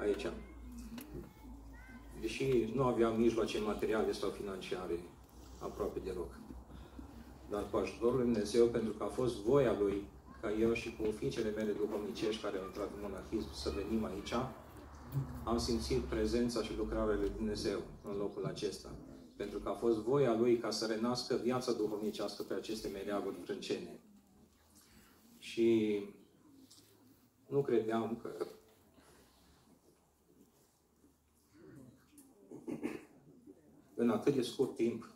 aici. Deși nu aveam mijloace materiale sau financiare, aproape deloc. Dar cu ajutorul lui Dumnezeu, pentru că a fost voia Lui, ca eu și cu fiicele mele duhovnicești care au intrat în monahism să venim aici, am simțit prezența și lucrarea lui Dumnezeu în locul acesta. Pentru că a fost voia Lui ca să renască viața duhovnicească pe aceste meleaguri frâncene. Și nu credeam că în atât de scurt timp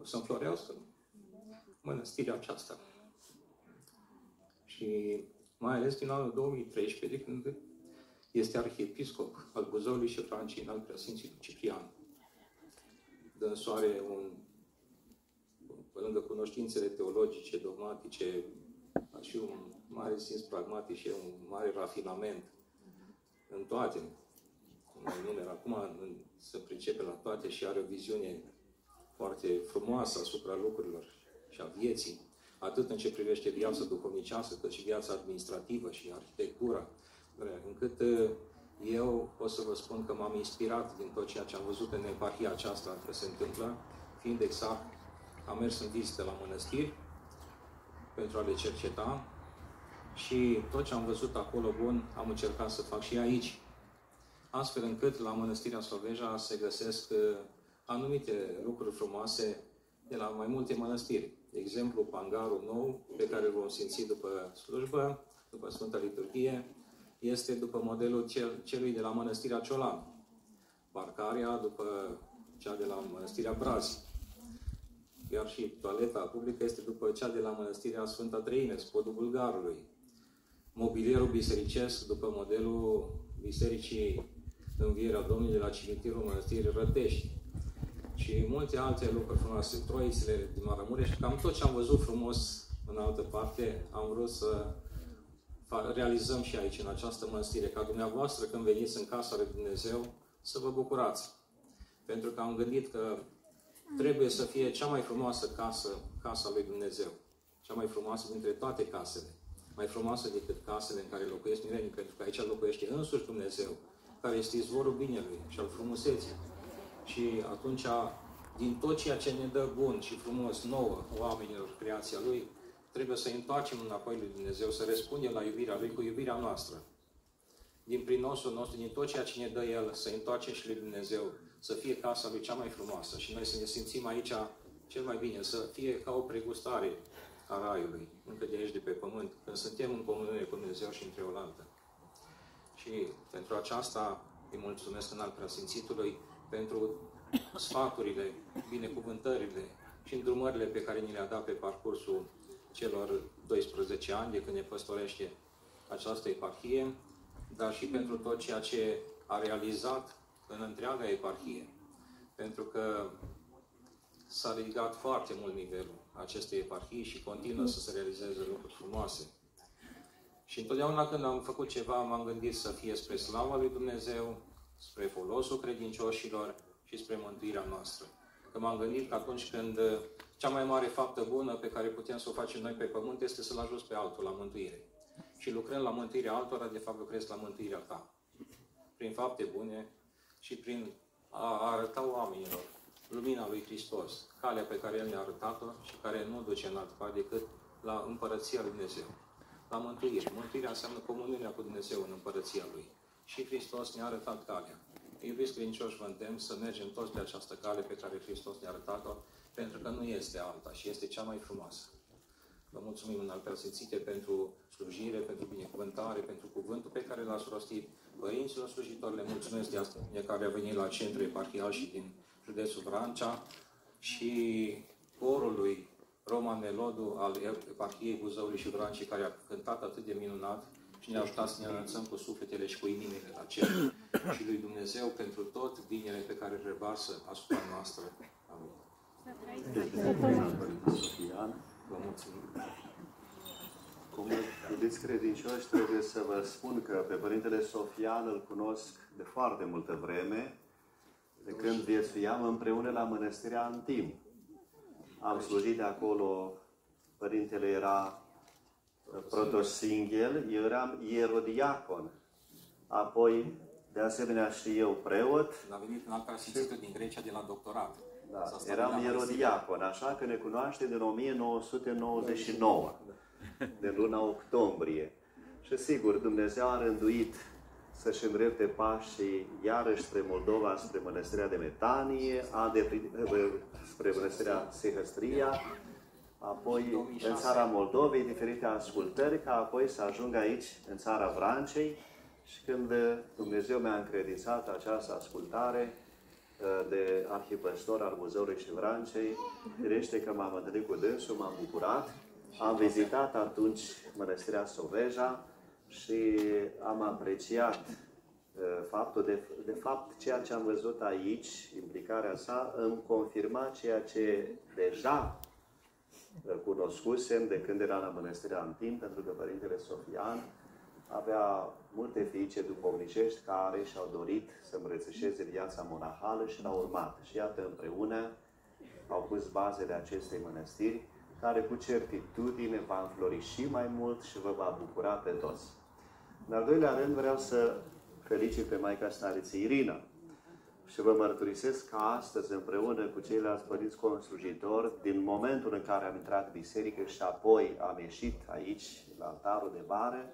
o să înflorească mănăstirea aceasta. Și mai ales din anul 2013, de când este arhiepiscop al Buzăului și Francii, înalt preasfințitul Ciprian. Dânsul are pe lângă cunoștințele teologice, dogmatice, și un mare simț pragmatic și un mare rafinament în toate. Acum se pricepe la toate și are o viziune foarte frumoasă asupra lucrurilor și a vieții, atât în ce privește viața duhovnicească, cât și viața administrativă și arhitectura, încât eu pot să vă spun că m-am inspirat din tot ceea ce am văzut în eparhia aceasta că se întâmplă, fiind exact, am mers în vizite la mănăstiri pentru a le cerceta și tot ce am văzut acolo bun am încercat să fac și aici. Astfel încât la Mănăstirea Sloveja se găsesc anumite lucruri frumoase de la mai multe mănăstiri. De exemplu, Pangarul nou, pe care îl vom simți după slujbă, după Sfânta Liturghie, este după modelul celui de la Mănăstirea Ciolan. Parcarea după cea de la Mănăstirea Brazi. Iar și toaleta publică este după cea de la Mănăstirea Sfânta Treime, Spodul Bulgarului. Mobilierul bisericesc după modelul Bisericii Învierea Domnului de la cimitirul Mănăstirii Rătești. Și multe alte lucruri frumoase, troițele din Maramureș. Cam tot ce am văzut frumos în altă parte, am vrut să realizăm și aici, în această mănăstire, ca dumneavoastră, când veniți în casa lui Dumnezeu, să vă bucurați. Pentru că am gândit că trebuie să fie cea mai frumoasă casă, casa lui Dumnezeu. Cea mai frumoasă dintre toate casele. Mai frumoasă decât casele în care locuiesc mirenii, pentru că aici locuiește însuși Dumnezeu, care este izvorul binelui și al frumuseții. Și atunci, din tot ceea ce ne dă bun și frumos nouă, oamenilor, creația Lui, trebuie să întoarcem înapoi lui Dumnezeu, să răspundem la iubirea Lui cu iubirea noastră. Din prinosul nostru, din tot ceea ce ne dă El, să întoarcem și lui Dumnezeu, să fie casa Lui cea mai frumoasă și noi să ne simțim aici cel mai bine, să fie ca o pregustare a Raiului, încă de aici de pe pământ, când suntem în comuniune cu Dumnezeu și între oaltă. Și pentru aceasta îi mulțumesc înalt preasfințitului pentru sfaturile, binecuvântările și îndrumările pe care ni le-a dat pe parcursul celor 12 ani de când ne păstorește această eparhie, dar și pentru tot ceea ce a realizat în întreaga eparhie. Pentru că s-a ridicat foarte mult nivelul acestei eparhii și continuă să se realizeze lucruri frumoase. Și întotdeauna când am făcut ceva, m-am gândit să fie spre slava lui Dumnezeu, spre folosul credincioșilor și spre mântuirea noastră. Că m-am gândit că atunci când cea mai mare faptă bună pe care putem să o facem noi pe pământ este să-l ajuți pe altul la mântuire. Și lucrând la mântuirea altora, de fapt lucrezi la mântuirea ta. Prin fapte bune și prin a arăta oamenilor lumina lui Hristos, calea pe care El ne-a arătat-o și care nu duce în alt part decât la împărăția lui Dumnezeu. La mântuire. Mântuirea înseamnă comuniunea cu Dumnezeu în împărăția Lui. Și Hristos ne-a arătat calea. Iubiți credincioși, vă îndemn să mergem toți pe această cale pe care Hristos ne-a arătat-o, pentru că nu este alta și este cea mai frumoasă. Vă mulțumim înalt preasfințite pentru slujire, pentru binecuvântare, pentru cuvântul pe care l-ați rostit. Părinților slujitori, le mulțumesc de asta, care a venit la centru eparhial și din județul Vrancea și corului Roman Melodu al eparhiei Buzăului și Vrancii, care a cântat atât de minunat și ne-a ajutat să ne înălțăm cu sufletele și cu inimile la cer. Și lui Dumnezeu pentru tot binele pe care îl revarsă asupra noastră. Amin. Vă mulțumim. Cum iubiți credincioși, trebuie să vă spun că pe Părintele Sofian îl cunosc de foarte multă vreme, de când viețuiam împreună la Mănăstirea Antim. Am slujit de acolo, Părintele era protosinghel, eu eram ierodiacon apoi, de asemenea, și eu preot. A venit în alta Sfințitul din Grecia de la doctorat. Da, eram ierodiacon, așa că ne cunoaște din 1999, de luna octombrie. Și sigur, Dumnezeu a rânduit să-și îndrepte pașii iarăși spre Moldova, spre Mănăstirea de Metanie, spre Mănăstirea Sihăstria, apoi în țara Moldovei, diferite ascultări, ca apoi să ajung aici, în țara Vrancei. Și când Dumnezeu mi-a încredințat această ascultare de arhipăstor al Muzeului și Vrancei, firește că m-am întâlnit cu dânsul, m-am bucurat. Am vizitat atunci Mănăstirea Soveja și am apreciat faptul, de fapt, ceea ce am văzut aici, implicarea sa, îmi confirma ceea ce deja cunoscusem de când era la Mănăstirea Antin, pentru că Părintele Sofian avea multe fiice duhovnicești care și-au dorit să îmbrățișeze viața monahală și l-au urmat. Și iată, împreună au pus bazele acestei mănăstiri, care cu certitudine va înflori și mai mult și vă va bucura pe toți. În al doilea rând vreau să felicit pe Maica Stariță Irina și vă mărturisesc că astăzi, împreună cu ceilalți părinți conslujitori, din momentul în care am intrat în biserică și apoi am ieșit aici, la altarul de bară,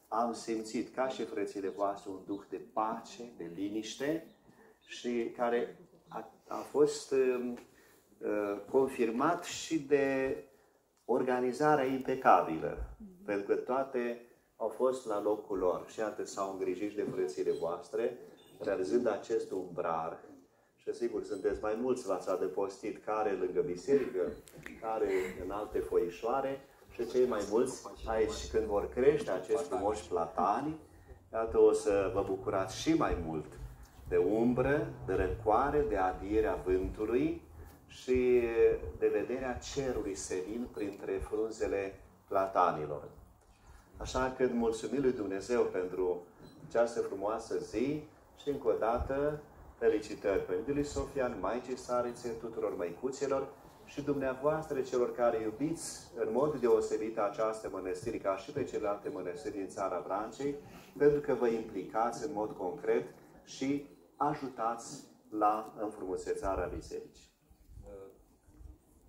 am simțit, ca și frățile voastre, un duh de pace, de liniște și care a fost confirmat și de organizarea impecabilă, pentru că toate au fost la locul lor și iată s-au îngrijit de frățile voastre, realizând acest umbrar. Și sigur, sunteți mai mulți, v-ați adăpostit, care lângă biserică, care în alte foișoare, și cei mai mulți aici, când vor crește acești frumoși platani, iată o să vă bucurați și mai mult de umbră, de răcoare, de adierea vântului și de vederea cerului senin printre frunzele platanilor. Așa că mulțumim lui Dumnezeu pentru această frumoasă zi și încă o dată felicitări Părintelui Sofian, Maicii Starițe, tuturor măicuților și dumneavoastră celor care iubiți în mod deosebit această mănăstire, ca și pe celelalte mănăstiri din țara Vrancei, pentru că vă implicați în mod concret și ajutați la înfrumusețarea bisericii.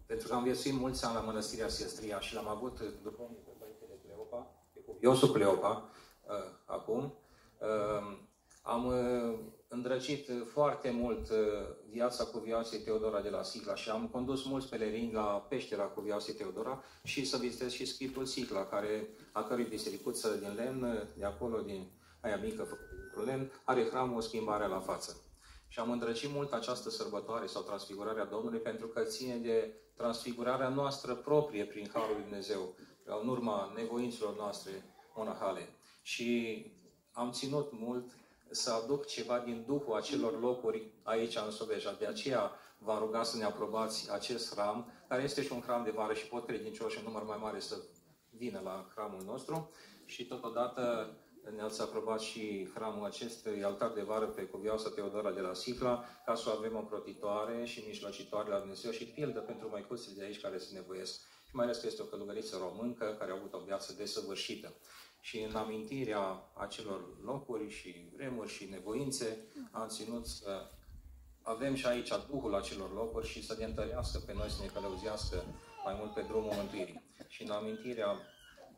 Pentru că am viețuit mulți ani la Mănăstirea Sihăstria și l-am avut duhovnic pe Părintele Cleopa, pe Cuviosul Cleopa, acum, am îndrăgit foarte mult viața Cuvioasei Teodora de la Sicla și am condus mulți pelerini la peștera Cuvioasei Teodora și să vizitez și Schitul Sicla, a cărui bisericuță din lemn, de acolo, din aia mică făcută dintr-un lemn, are hramul Schimbarea la față. Și am îndrăgit mult această sărbătoare sau transfigurarea Domnului pentru că ține de transfigurarea noastră proprie prin Harul lui Dumnezeu, în urma nevoințelor noastre monahale. Și am ținut mult să aduc ceva din duhul acelor locuri aici în Soveja. De aceea v-am rugat să ne aprobați acest hram, care este și un hram de vară și pot credincioși în număr mai mare să vină la hramul nostru. Și totodată ne-ați aprobat și hramul acestui altar de vară pe Cuvioasa Teodora de la Sicla, ca să o avem împrotitoare și mijlocitoare la Dumnezeu și pildă pentru măicuțele de aici care se nevoiesc. Și mai ales că este o călugăriță româncă care a avut o viață desăvârșită. Și în amintirea acelor locuri și vremuri și nevoințe, am ținut să avem și aici Duhul acelor locuri și să ne întărească pe noi, să ne călăuzească mai mult pe drumul mântuirii. Și în amintirea,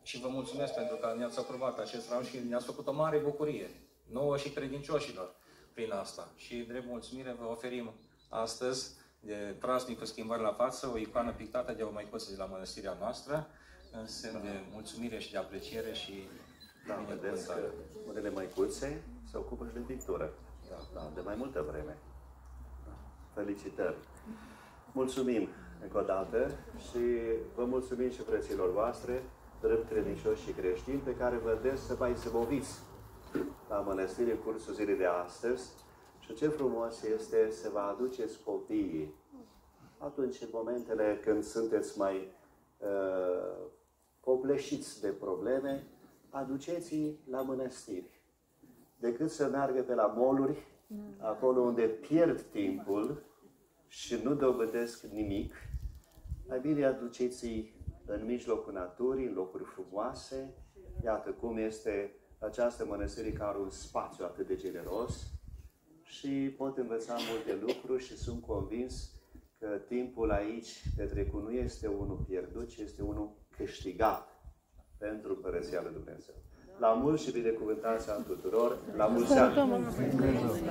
și vă mulțumesc pentru că ne-ați aprobat acest ram și ne-ați făcut o mare bucurie, nouă și credincioșilor, prin asta. Și drept mulțumire vă oferim astăzi, de praznicul Schimbării la față, o icoană pictată de o măicuță de la mănăstirea noastră, în semn de mulțumire și de apreciere și vedeți că unele măicuțe se ocupă și de pictură. Da, de mai multă vreme. Felicitări! Mulțumim încă o dată și vă mulțumim și frăților voastre, drept credincioși și creștini, pe care vă vedeți să vă izbăviți la mănăstire în cursul zilei de astăzi. Și ce frumos este să vă aduceți copiii atunci, în momentele când sunteți mai copleșiți de probleme, aduceți-i la mănăstiri. Decât să meargă pe la mall-uri, acolo unde pierd timpul și nu dobândesc nimic, mai bine aduceți-i în mijlocul naturii, în locuri frumoase. Iată cum este această mănăstire care are un spațiu atât de generos și pot învăța multe lucruri și sunt convins că timpul aici petrecut nu este unul pierdut, ci este unul câștigat pentru Împărăția lui Dumnezeu. La mult și binecuvântați tuturor, la mulți ani!